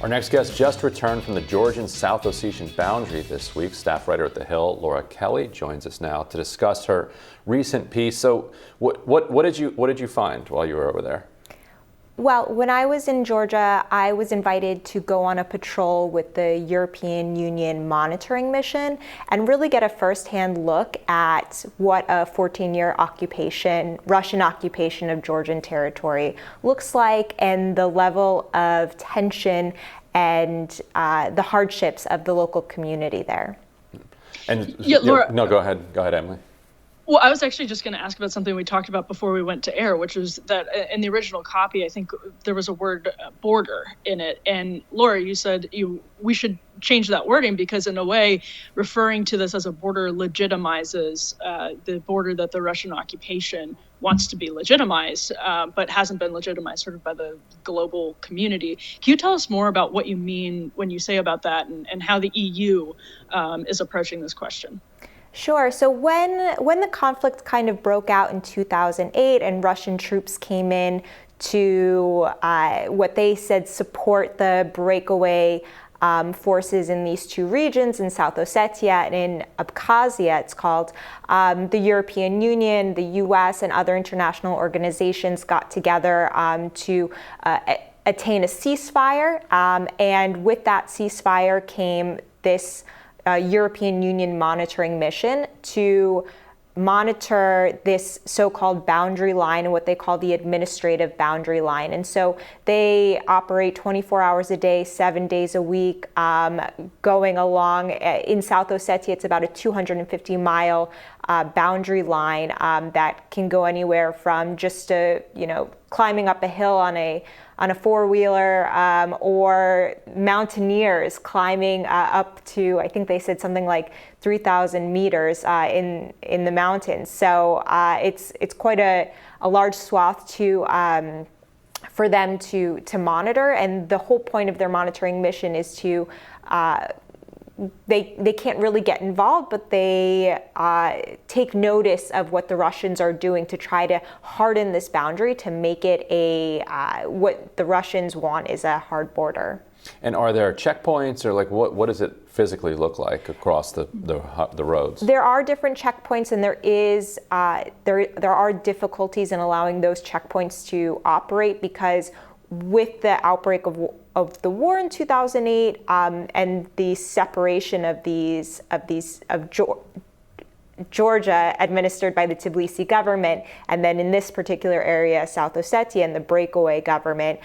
Our next guest just returned from the Georgian-South Ossetian boundary this week. Staff writer at The Hill, Laura Kelly, joins us now to discuss her recent piece. So what did you find while you were over there? Well, when I was in Georgia, I was invited to go on a patrol with the European Union monitoring mission and really get a firsthand look at what a 14-year occupation, Russian occupation of Georgian territory looks like, and the level of tension and the hardships of the local community there. And yeah, Laura, no, go ahead, Emily. Well, I was actually just going to ask about something we talked about before we went to air, which was that in the original copy, I think there was a word border in it. And Laura, you said we should change that wording because in a way, referring to this as a border legitimizes the border that the Russian occupation wants to be legitimized, but hasn't been legitimized sort of by the global community. Can you tell us more about what you mean when you say about that and how the EU is approaching this question? Sure. So when the conflict kind of broke out in 2008 and Russian troops came in to what they said support the breakaway forces in these two regions, in South Ossetia and in Abkhazia, it's called, the European Union, the US, and other international organizations got together to attain a ceasefire. And with that ceasefire came this European Union monitoring mission to monitor this so-called boundary line and what they call the administrative boundary line. And so they operate 24 hours a day, 7 days a week, going along. In South Ossetia, it's about a 250-mile boundary line that can go anywhere from just climbing up a hill on a four-wheeler, or mountaineers climbing up to, I think they said something like 3,000 meters in the mountains. So it's quite a large swath for them to monitor. And the whole point of their monitoring mission is to they can't really get involved, but they take notice of what the Russians are doing to try to harden this boundary to make it what the Russians want is a hard border. And are there checkpoints, or what does it physically look like across the roads? There are different checkpoints, and there are difficulties in allowing those checkpoints to operate because with the outbreak of the war in 2008 and the separation of Georgia administered by the Tbilisi government, and then in this particular area, South Ossetia and the breakaway government,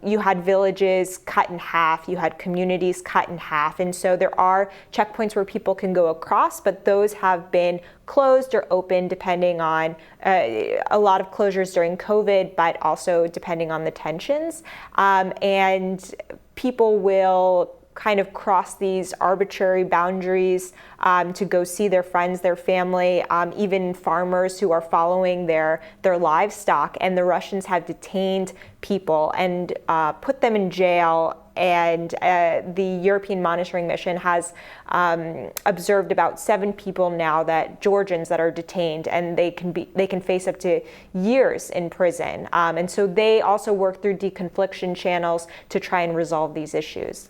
you had villages cut in half, you had communities cut in half. And so there are checkpoints where people can go across, but those have been closed or open depending on a lot of closures during COVID, but also depending on the tensions. And people will kind of cross these arbitrary boundaries to go see their friends, their family, even farmers who are following their livestock. And the Russians have detained people and put them in jail. And the European monitoring mission has observed about 7 people now, Georgians that are detained, and they can face up to years in prison. And so they also work through deconfliction channels to try and resolve these issues.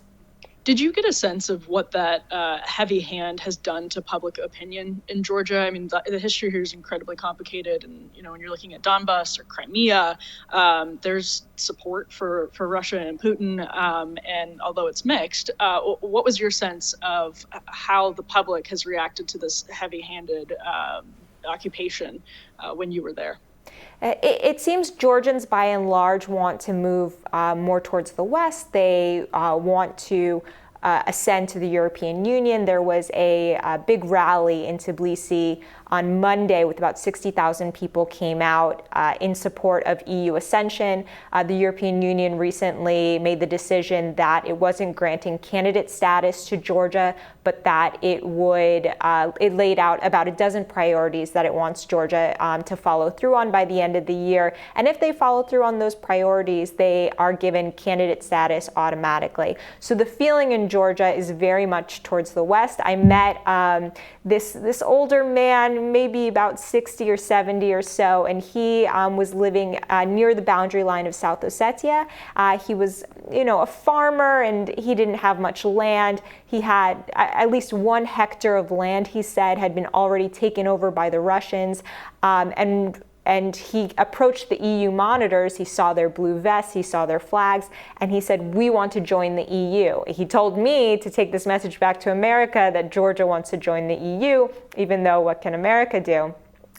Did you get a sense of what that heavy hand has done to public opinion in Georgia? I mean, the history here is incredibly complicated. And, when you're looking at Donbass or Crimea, there's support for Russia and Putin. And although it's mixed, what was your sense of how the public has reacted to this heavy-handed occupation when you were there? It seems Georgians, by and large, want to move more towards the West. They want to ascend to the European Union. There was a big rally in Tbilisi on Monday with about 60,000 people came out in support of EU ascension. The European Union recently made the decision that it wasn't granting candidate status to Georgia, but that it laid out about a dozen priorities that it wants Georgia to follow through on by the end of the year. And if they follow through on those priorities, they are given candidate status automatically. So the feeling in Georgia is very much towards the west. I met this older man, maybe about 60 or 70 or so, and he was living near the boundary line of South Ossetia. He was, a farmer, and he didn't have much land. He had at least 1 hectare of land, he said, had been already taken over by the Russians, and he approached the EU monitors. He saw their blue vests, he saw their flags, and he said, we want to join the EU. He told me to take this message back to America that Georgia wants to join the EU, even though what can America do?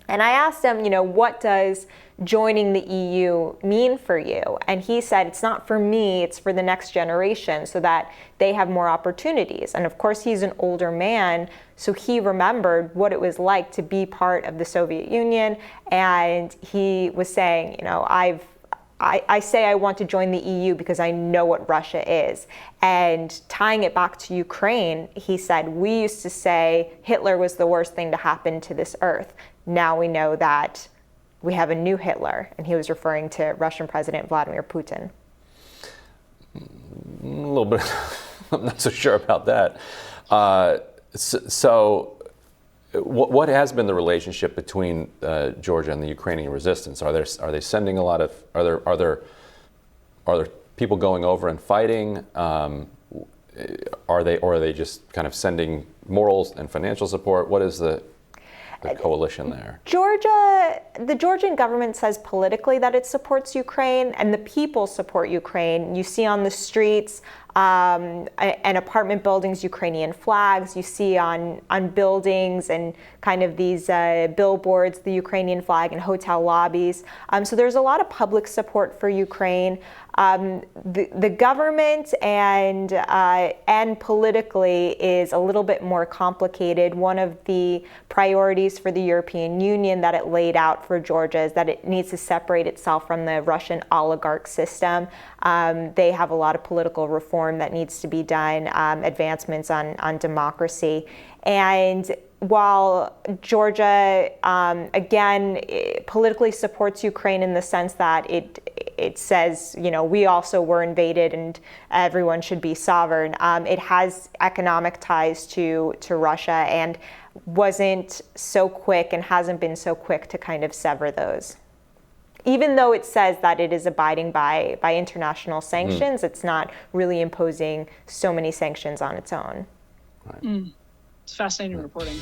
And I asked him, what does joining the EU mean for you? And he said, it's not for me, it's for the next generation so that they have more opportunities. And of course, he's an older man, so he remembered what it was like to be part of the Soviet Union. And he was saying, I say I want to join the EU because I know what Russia is. And tying it back to Ukraine, he said, we used to say Hitler was the worst thing to happen to this earth. Now we know that we have a new Hitler, and he was referring to Russian President Vladimir Putin. A little bit, I'm not so sure about that. So what has been the relationship between Georgia and the Ukrainian resistance? Are they sending a lot of, are there people going over and fighting? Are they just kind of sending moral and financial support? What is the coalition there? The Georgian government says politically that it supports Ukraine, and the people support Ukraine. You see on the streets and apartment buildings Ukrainian flags. You see on buildings and kind of these billboards the Ukrainian flag in hotel lobbies. So there's a lot of public support for Ukraine. The government and politically is a little bit more complicated. One of the priorities for the European Union that it laid out for Georgia is that it needs to separate itself from the Russian oligarch system. They have a lot of political reform that needs to be done, advancements on democracy. And while Georgia, again, politically supports Ukraine in the sense that it says, we also were invaded and everyone should be sovereign, it has economic ties to Russia and wasn't so quick and hasn't been so quick to kind of sever those. Even though it says that it is abiding by international sanctions, it's not really imposing so many sanctions on its own. Right. It's fascinating reporting.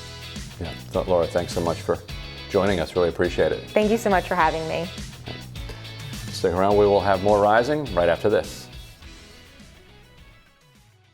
Yeah, Laura, thanks so much for joining us. Really appreciate it. Thank you so much for having me. Stick around. We will have more Rising right after this.